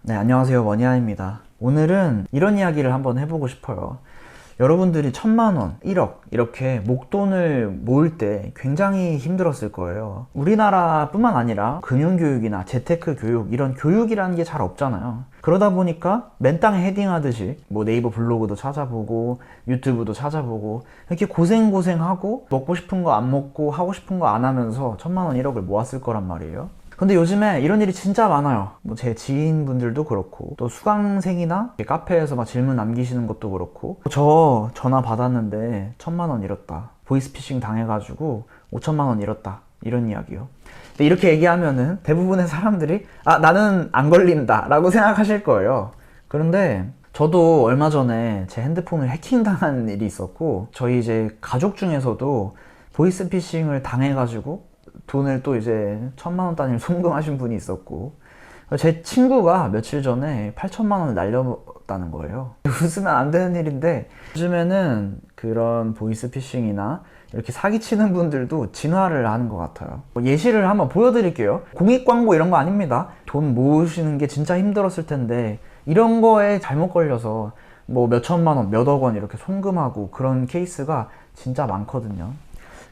네, 안녕하세요. 원희아입니다. 오늘은 이런 이야기를 한번 해보고 싶어요. 여러분들이 1,000만 원, 1억 이렇게 목돈을 모을 때 굉장히 힘들었을 거예요. 우리나라뿐만 아니라 금융교육이나 재테크 교육 이런 교육이라는 게 잘 없잖아요. 그러다 보니까 맨땅에 헤딩하듯이 뭐 네이버 블로그도 찾아보고 유튜브도 찾아보고 이렇게 고생하고 먹고 싶은 거 안 먹고 하고 싶은 거 안 하면서 1,000만 원, 1억을 모았을 거란 말이에요. 근데 요즘에 이런 일이 진짜 많아요. 뭐 제 지인분들도 그렇고 또 수강생이나 카페에서 막 질문 남기시는 것도 그렇고 저 전화 받았는데 1,000만 원 잃었다. 보이스피싱 당해가지고 5천만 원 잃었다. 이런 이야기요. 근데 이렇게 얘기하면은 대부분의 사람들이 나는 안 걸린다 라고 생각하실 거예요. 그런데 저도 얼마 전에 제 핸드폰을 해킹당한 일이 있었고 저희 이제 가족 중에서도 보이스피싱을 당해가지고 돈을 또 이제 1,000만 원 단위를 송금하신 분이 있었고 제 친구가 며칠 전에 8천만 원을 날렸다는 거예요. 웃으면 안 되는 일인데 요즘에는 그런 보이스피싱이나 이렇게 사기치는 분들도 진화를 하는 것 같아요. 예시를 한번 보여드릴게요. 공익광고 이런 거 아닙니다. 돈 모으시는 게 진짜 힘들었을 텐데 이런 거에 잘못 걸려서 뭐 몇천만 원, 몇억 원 이렇게 송금하고 그런 케이스가 진짜 많거든요.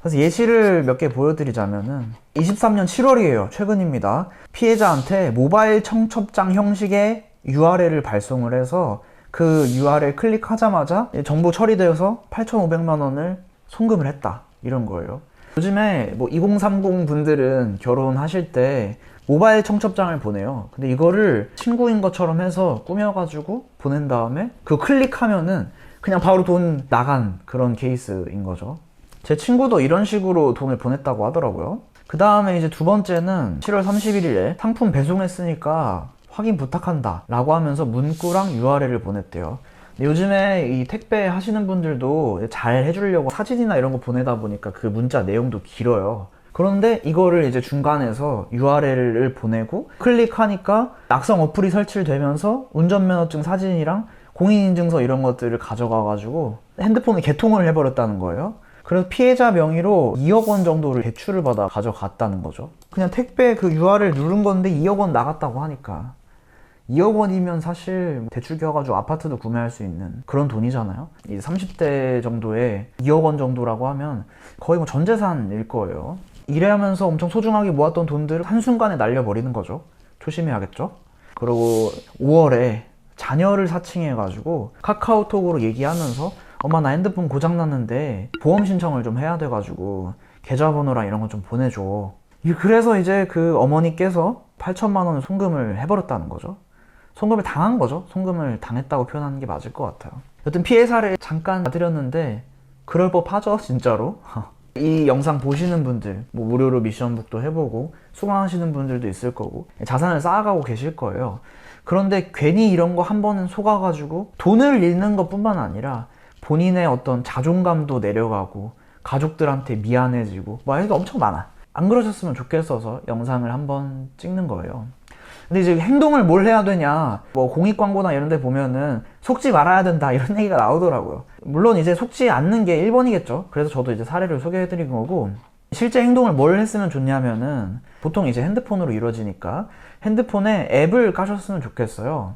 그래서 예시를 몇 개 보여드리자면은 23년 7월이에요. 최근입니다. 피해자한테 모바일 청첩장 형식의 URL을 발송을 해서 그 URL 클릭하자마자 정보 처리되어서 8,500만 원을 송금을 했다. 이런 거예요. 요즘에 뭐 2030 분들은 결혼하실 때 모바일 청첩장을 보내요. 근데 이거를 친구인 것처럼 해서 꾸며가지고 보낸 다음에 그거 클릭하면은 그냥 바로 돈 나간 그런 케이스인 거죠. 제 친구도 이런 식으로 돈을 보냈다고 하더라고요. 그 다음에 이제 두 번째는 7월 31일에 상품 배송했으니까 확인 부탁한다 라고 하면서 문구랑 URL을 보냈대요. 근데 요즘에 이 택배 하시는 분들도 잘 해주려고 사진이나 이런 거 보내다 보니까 그 문자 내용도 길어요. 그런데 이거를 이제 중간에서 URL을 보내고 클릭하니까 악성 어플이 설치되면서 운전면허증 사진이랑 공인인증서 이런 것들을 가져가 가지고 핸드폰을 개통을 해버렸다는 거예요. 그래서 피해자 명의로 2억 원 정도를 대출을 받아 가져갔다는 거죠. 그냥 택배 그 URL 누른 건데 2억 원 나갔다고 하니까 2억 원이면 사실 대출 껴가지고 아파트도 구매할 수 있는 그런 돈이잖아요. 이 30대 정도에 2억 원 정도라고 하면 거의 뭐 전 재산일 거예요. 일하면서 엄청 소중하게 모았던 돈들을 한순간에 날려버리는 거죠. 조심해야겠죠. 그리고 5월에 자녀를 사칭해가지고 카카오톡으로 얘기하면서 엄마 나 핸드폰 고장났는데 보험 신청을 좀 해야 돼가지고 계좌번호랑 이런 거 좀 보내줘. 그래서 이제 그 어머니께서 8천만 원을 송금을 해버렸다는 거죠. 송금을 당한 거죠. 송금을 당했다고 표현하는 게 맞을 것 같아요. 여튼 피해 사례 잠깐 드렸는데 그럴 법하죠 진짜로. 이 영상 보시는 분들 뭐 무료로 미션북도 해보고 수강하시는 분들도 있을 거고 자산을 쌓아가고 계실 거예요. 그런데 괜히 이런 거 한 번은 속아가지고 돈을 잃는 것 뿐만 아니라 본인의 어떤 자존감도 내려가고 가족들한테 미안해지고 뭐 이게 엄청 많아. 안 그러셨으면 좋겠어서 영상을 한번 찍는 거예요. 근데 이제 행동을 뭘 해야 되냐, 뭐 공익광고나 이런 데 보면은 속지 말아야 된다 이런 얘기가 나오더라고요. 물론 이제 속지 않는 게 1번이겠죠. 그래서 저도 이제 사례를 소개해드린 거고, 실제 행동을 뭘 했으면 좋냐면은 보통 이제 핸드폰으로 이루어지니까 핸드폰에 앱을 까셨으면 좋겠어요.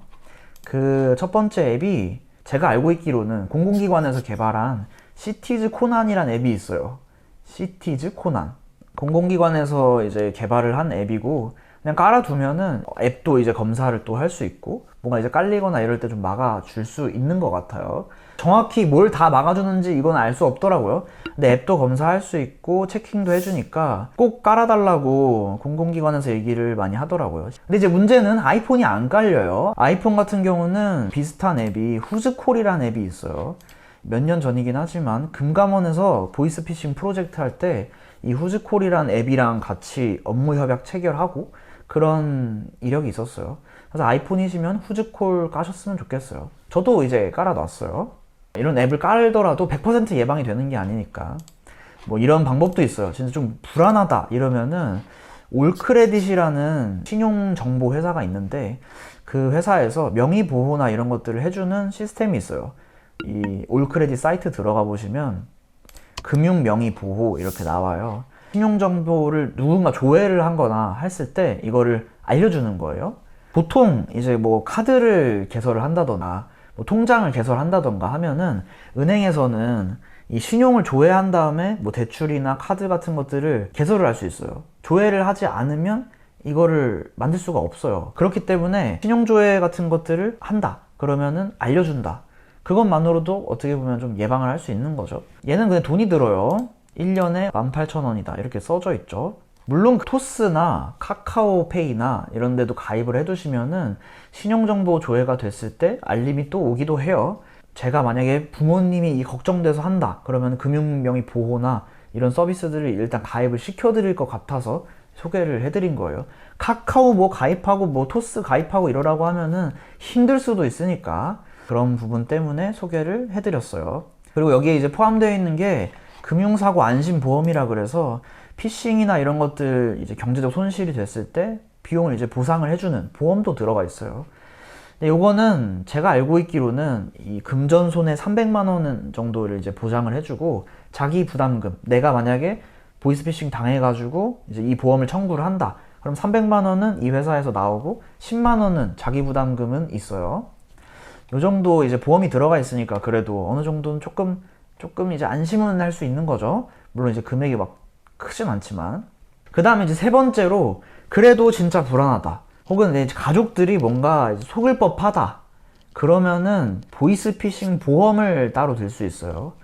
그 첫 번째 앱이 제가 알고 있기로는 공공기관에서 개발한 시티즈 코난이란 앱이 있어요. 시티즈 코난. 공공기관에서 이제 개발을 한 앱이고 그냥 깔아두면은 앱도 이제 검사를 또 할 수 있고 뭔가 이제 깔리거나 이럴 때 좀 막아줄 수 있는 것 같아요. 정확히 뭘 다 막아주는지 이건 알 수 없더라고요. 근데 앱도 검사할 수 있고 체킹도 해주니까 꼭 깔아달라고 공공기관에서 얘기를 많이 하더라고요. 근데 이제 문제는 아이폰이 안 깔려요. 아이폰 같은 경우는 비슷한 앱이 후즈콜이라는 앱이 있어요. 몇 년 전이긴 하지만 금감원에서 보이스피싱 프로젝트 할 때 이 후즈콜이란 앱이랑 같이 업무 협약 체결하고 그런 이력이 있었어요. 그래서 아이폰이시면 후즈콜 까셨으면 좋겠어요. 저도 이제 깔아놨어요. 이런 앱을 깔더라도 100% 예방이 되는 게 아니니까. 뭐 이런 방법도 있어요. 진짜 좀 불안하다 이러면은 올크레딧이라는 신용정보 회사가 있는데 그 회사에서 명의보호나 이런 것들을 해주는 시스템이 있어요. 이 올크레딧 사이트 들어가 보시면 금융명의보호 이렇게 나와요. 신용정보를 누군가 조회를 한 거나 했을 때 이거를 알려주는 거예요. 보통 이제 뭐 카드를 개설을 한다거나 뭐 통장을 개설한다던가 하면은 은행에서는 이 신용을 조회한 다음에 뭐 대출이나 카드 같은 것들을 개설을 할 수 있어요. 조회를 하지 않으면 이거를 만들 수가 없어요. 그렇기 때문에 신용조회 같은 것들을 한다 그러면은 알려준다, 그것만으로도 어떻게 보면 좀 예방을 할 수 있는 거죠. 얘는 그냥 돈이 들어요. 1년에 18,000원이다 이렇게 써져 있죠. 물론 토스나 카카오페이나 이런 데도 가입을 해두시면은 신용정보 조회가 됐을 때 알림이 또 오기도 해요. 제가 만약에 부모님이 이 걱정돼서 한다 그러면 금융명의 보호나 이런 서비스들을 일단 가입을 시켜드릴 것 같아서 소개를 해드린 거예요. 카카오 뭐 가입하고 뭐 토스 가입하고 이러라고 하면은 힘들 수도 있으니까 그런 부분 때문에 소개를 해드렸어요. 그리고 여기에 이제 포함되어 있는 게 금융사고 안심보험이라 그래서 피싱이나 이런 것들 이제 경제적 손실이 됐을 때 비용을 이제 보상을 해주는 보험도 들어가 있어요. 근데 요거는 제가 알고 있기로는 이 금전 손해 300만 원 정도를 이제 보장을 해주고 자기 부담금, 내가 만약에 보이스피싱 당해가지고 이제 이 보험을 청구를 한다 그럼 300만 원은 이 회사에서 나오고 10만 원은 자기 부담금은 있어요. 요 정도 이제 보험이 들어가 있으니까 그래도 어느 정도는 조금 이제 안심은 할 수 있는 거죠. 물론 이제 금액이 막 크진 않지만. 그 다음에 이제 세 번째로 그래도 진짜 불안하다 혹은 내 가족들이 뭔가 속을 법하다 그러면은 보이스피싱 보험을 따로 들 수 있어요.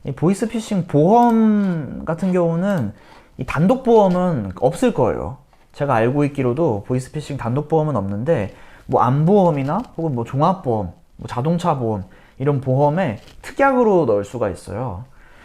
이 보이스피싱 보험 같은 경우는 이 단독보험은 없을 거예요. 제가 알고 있기로도 보이스피싱 단독보험은 없는데 뭐 안보험이나 혹은 뭐 종합보험, 뭐 자동차 보험 이런 보험에 특약으로 넣을 수가 있어요.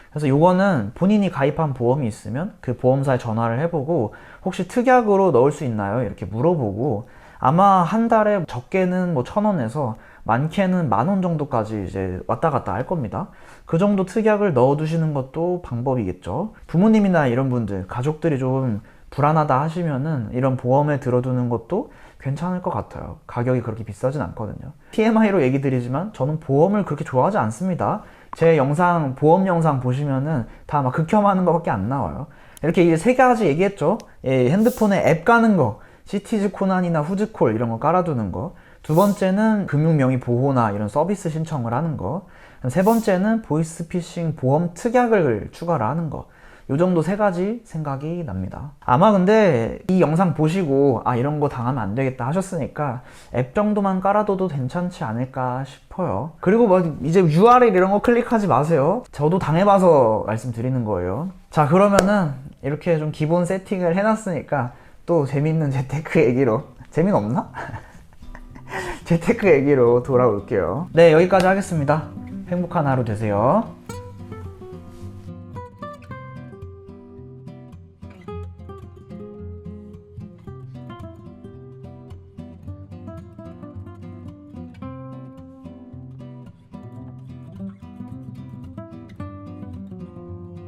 그래서 요거는 본인이 가입한 보험이 있으면 그 보험사에 전화를 해보고 혹시 특약으로 넣을 수 있나요? 이렇게 물어보고 아마 한 달에 적게는 뭐 1,000원에서 많게는 10,000원 정도까지 이제 왔다 갔다 할 겁니다. 그 정도 특약을 넣어두시는 것도 방법이겠죠. 부모님이나 이런 분들, 가족들이 좀 불안하다 하시면은 이런 보험에 들어두는 것도 괜찮을 것 같아요. 가격이 그렇게 비싸진 않거든요. TMI로 얘기 드리지만 저는 보험을 그렇게 좋아하지 않습니다. 제 영상, 보험 영상 보시면은 다 막 극혐하는 거밖에 안 나와요. 이렇게 이제 세 가지 얘기했죠. 예, 핸드폰에 앱 까는 거, 시티즈 코난이나 후즈콜 이런 거 깔아두는 거. 두 번째는 금융명의 보호나 이런 서비스 신청을 하는 거. 세 번째는 보이스피싱 보험 특약을 추가를 하는 거. 요 정도 세 가지 생각이 납니다. 아마 근데 이 영상 보시고 아 이런 거 당하면 안 되겠다 하셨으니까 앱 정도만 깔아둬도 괜찮지 않을까 싶어요. 그리고 뭐 이제 URL 이런 거 클릭하지 마세요. 저도 당해봐서 말씀드리는 거예요. 자, 그러면은 이렇게 좀 기본 세팅을 해놨으니까 또 재밌는 재테크 얘기로, 재미는 없나? 재테크 얘기로 돌아올게요. 네, 여기까지 하겠습니다. 행복한 하루 되세요.